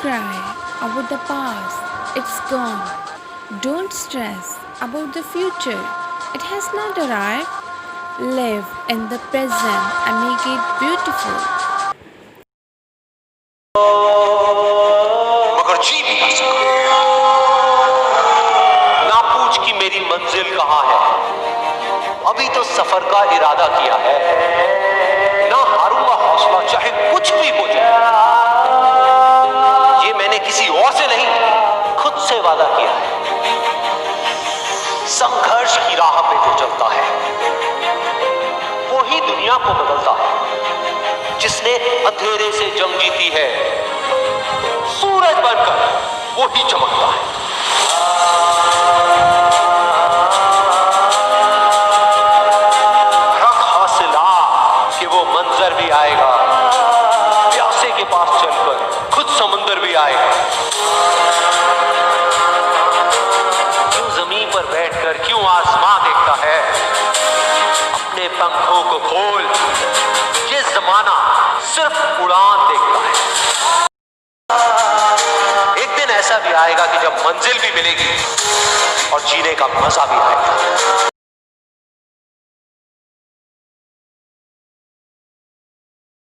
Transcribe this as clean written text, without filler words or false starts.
cry about the past, it's gone. Don't stress about the future, it has not arrived. Live in the present and make it beautiful. मगर जी भी ना सका। ना पूछ कि मेरी मंजिल कहां है, अभी तो सफर का इरादा किया है। ना हारूंगा हौसला चाहे कुछ भी हो जाए। ये मैंने किसी और से नहीं, खुद से वादा किया है। संघर्ष की राह पे जो चलता है वो ही दुनिया को बदलता है। जिसने अंधेरे से जंग जीती है, सूरज बनकर वो ही चमकता है। रख हौसला कि वो मंजर भी आएगा, प्यासे के पास चलकर खुद समुंदर भी आएगा। क्यों जमीन पर बैठकर क्यों आसमां देखता है, अपने पंखों को खोल, ये जमाना सिर्फ उड़ान देखता है। एक दिन ऐसा भी आएगा कि जब मंजिल भी मिलेगी और जीने का मजा भी आएगा।